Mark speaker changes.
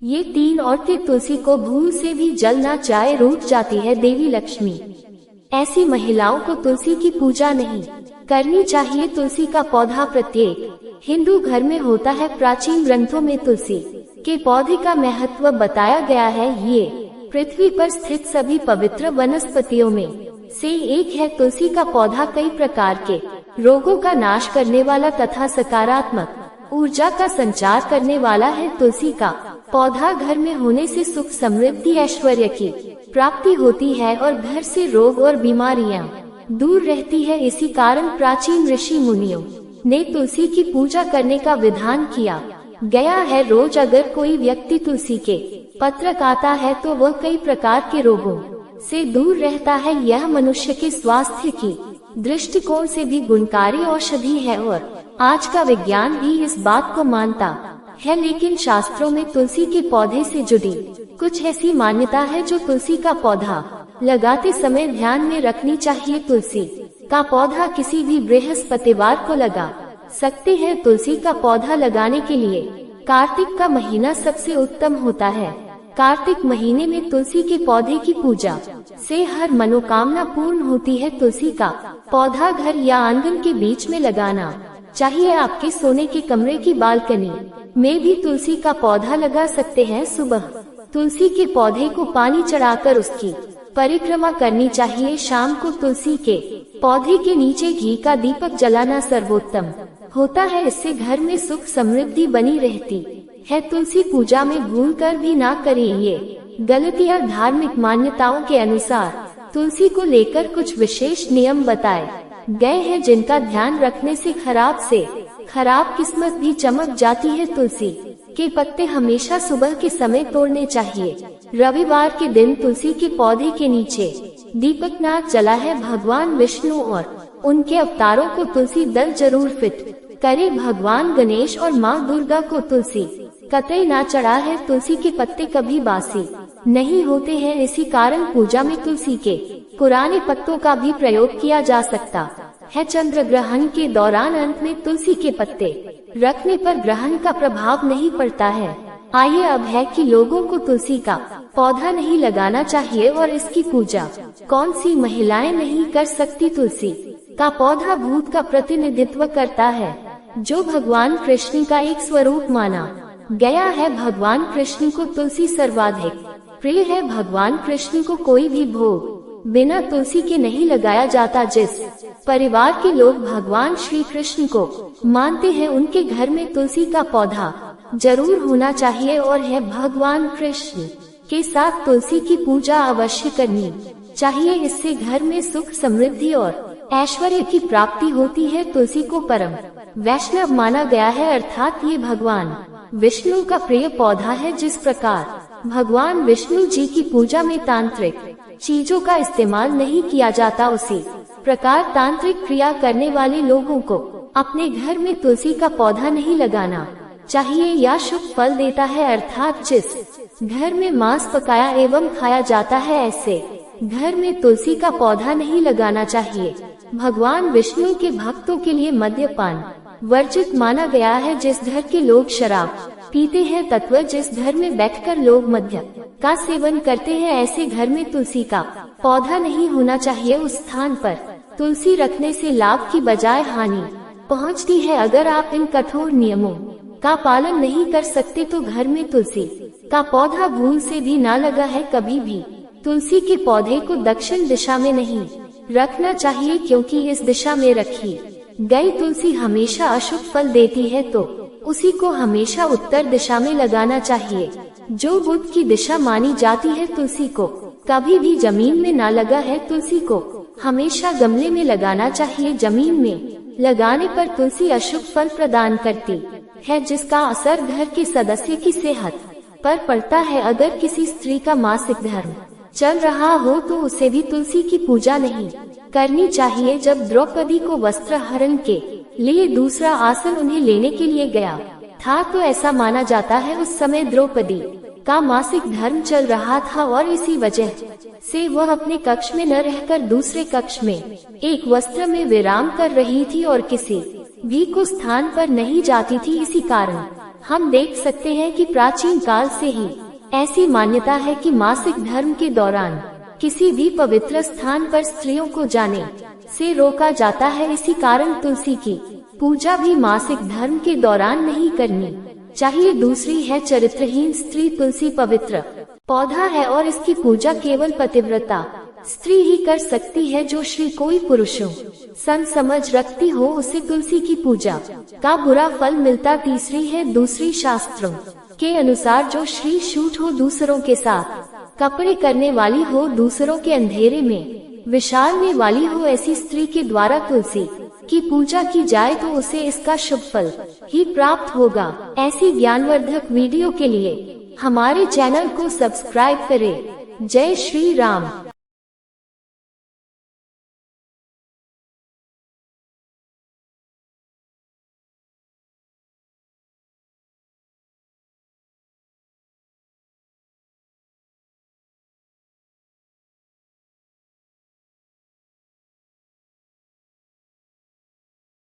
Speaker 1: ये 3 औरतें तुलसी को भूल से भी जल ना जाए रूठ जाती है देवी लक्ष्मी। ऐसी महिलाओं को तुलसी की पूजा नहीं करनी चाहिए। तुलसी का पौधा प्रत्येक हिंदू घर में होता है। प्राचीन ग्रंथों में तुलसी के पौधे का महत्व बताया गया है। ये पृथ्वी पर स्थित सभी पवित्र वनस्पतियों में से एक है। तुलसी का पौधा कई प्रकार के रोगों का नाश करने वाला तथा सकारात्मक ऊर्जा का संचार करने वाला है। तुलसी का पौधा घर में होने से सुख समृद्धि ऐश्वर्य की प्राप्ति होती है और घर से रोग और बीमारियां दूर रहती है। इसी कारण प्राचीन ऋषि मुनियों ने तुलसी की पूजा करने का विधान किया गया है। रोज अगर कोई व्यक्ति तुलसी के पत्र खाता है तो वह कई प्रकार के रोगों से दूर रहता है। यह मनुष्य के स्वास्थ्य की दृष्टिकोण से भी गुणकारी औषधि है और आज का विज्ञान भी इस बात को मानता है। लेकिन शास्त्रों में तुलसी के पौधे से जुड़ी कुछ ऐसी मान्यता है जो तुलसी का पौधा लगाते समय ध्यान में रखनी चाहिए। तुलसी का पौधा किसी भी बृहस्पतिवार को लगा सकते हैं। तुलसी का पौधा लगाने के लिए कार्तिक का महीना सबसे उत्तम होता है। कार्तिक महीने में तुलसी के पौधे की पूजा से हर मनोकामना पूर्ण होती है। तुलसी का पौधा घर या आंगन के बीच में लगाना चाहिए। आपके सोने के कमरे की बालकनी में भी तुलसी का पौधा लगा सकते हैं। सुबह तुलसी के पौधे को पानी चढ़ाकर उसकी परिक्रमा करनी चाहिए। शाम को तुलसी के पौधे के नीचे घी का दीपक जलाना सर्वोत्तम होता है। इससे घर में सुख समृद्धि बनी रहती है। तुलसी पूजा में भूल कर भी ना करें। ये गलतियाँ धार्मिक मान्यताओं के अनुसार तुलसी को लेकर कुछ विशेष नियम बताए गए हैं जिनका ध्यान रखने से खराब किस्मत भी चमक जाती है। तुलसी के पत्ते हमेशा सुबह के समय तोड़ने चाहिए। रविवार के दिन तुलसी के पौधे के नीचे दीपक ना जला है। भगवान विष्णु और उनके अवतारों को तुलसी दल जरूर फिट करे। भगवान गणेश और माँ दुर्गा को तुलसी कतई ना चढ़ा है। तुलसी के पत्ते कभी बासी नहीं होते हैं। इसी कारण पूजा में तुलसी के पुराने पत्तों का भी प्रयोग किया जा सकता है। चंद्र ग्रहण के दौरान अंत में तुलसी के पत्ते रखने पर ग्रहण का प्रभाव नहीं पड़ता है। आइए अब है कि लोगों को तुलसी का पौधा नहीं लगाना चाहिए और इसकी पूजा कौन सी महिलाएं नहीं कर सकती। तुलसी का पौधा भूत का प्रतिनिधित्व करता है जो भगवान कृष्ण का एक स्वरूप माना गया है। भगवान कृष्ण को तुलसी सर्वाधिक प्रिय है। भगवान कृष्ण को कोई भी भोग बिना तुलसी के नहीं लगाया जाता। जिस परिवार के लोग भगवान श्री कृष्ण को मानते हैं उनके घर में तुलसी का पौधा जरूर होना चाहिए और है भगवान कृष्ण के साथ तुलसी की पूजा अवश्य करनी चाहिए। इससे घर में सुख समृद्धि और ऐश्वर्य की प्राप्ति होती है। तुलसी को परम वैष्णव माना गया है अर्थात ये भगवान विष्णु का प्रिय पौधा है। जिस प्रकार भगवान विष्णु जी की पूजा में तांत्रिक चीजों का इस्तेमाल नहीं किया जाता उसी प्रकार तांत्रिक क्रिया करने वाले लोगों को अपने घर में तुलसी का पौधा नहीं लगाना चाहिए। या शुभ फल देता है अर्थात जिस घर में मांस पकाया एवं खाया जाता है ऐसे घर में तुलसी का पौधा नहीं लगाना चाहिए। भगवान विष्णु के भक्तों के लिए मद्यपान वर्जित माना गया है। जिस घर के लोग शराब पीते हैं तत्व जिस घर में बैठकर लोग मद्य का सेवन करते हैं ऐसे घर में तुलसी का पौधा नहीं होना चाहिए। उस स्थान पर तुलसी रखने से लाभ की बजाय हानि पहुंचती है। अगर आप इन कठोर नियमों का पालन नहीं कर सकते तो घर में तुलसी का पौधा भूल से भी ना लगा है। कभी भी तुलसी के पौधे को दक्षिण दिशा में नहीं रखना चाहिए क्योंकि इस दिशा में रखी गई तुलसी हमेशा अशुभ फल देती है। तो उसी को हमेशा उत्तर दिशा में लगाना चाहिए जो बुध की दिशा मानी जाती है। तुलसी को कभी भी जमीन में ना लगा है। तुलसी को हमेशा गमले में लगाना चाहिए। जमीन में लगाने पर तुलसी अशुभ फल प्रदान करती है जिसका असर घर के सदस्य की सेहत पर पड़ता है। अगर किसी स्त्री का मासिक धर्म चल रहा हो तो उसे भी तुलसी की पूजा नहीं करनी चाहिए। जब द्रौपदी को वस्त्र हरण के लिए दूसरा आसन उन्हें लेने के लिए गया था तो ऐसा माना जाता है उस समय द्रौपदी का मासिक धर्म चल रहा था और इसी वजह से वह अपने कक्ष में न रहकर दूसरे कक्ष में एक वस्त्र में विराम कर रही थी और किसी भी को स्थान पर नहीं जाती थी। इसी कारण हम देख सकते हैं कि प्राचीन काल से ही ऐसी मान्यता है कि मासिक धर्म के दौरान किसी भी पवित्र स्थान पर स्त्रियों को जाने से रोका जाता है। इसी कारण तुलसी की पूजा भी मासिक धर्म के दौरान नहीं करनी चाहिए। दूसरी है चरित्रहीन स्त्री। तुलसी पवित्र पौधा है और इसकी पूजा केवल पतिव्रता स्त्री ही कर सकती है। जो श्री कोई पुरुषों समझ रखती हो उसे तुलसी की पूजा का बुरा फल मिलता। तीसरी है दूसरी शास्त्रों के अनुसार जो श्री शूट हो, दूसरों के साथ कपड़े करने वाली हो, दूसरों के अंधेरे में विशालने वाली हो, ऐसी स्त्री के द्वारा तुलसी की पूजा की जाए तो उसे इसका शुभ फल ही प्राप्त होगा। ऐसी ज्ञानवर्धक वीडियो के लिए हमारे चैनल को सब्सक्राइब करें। जय श्री राम।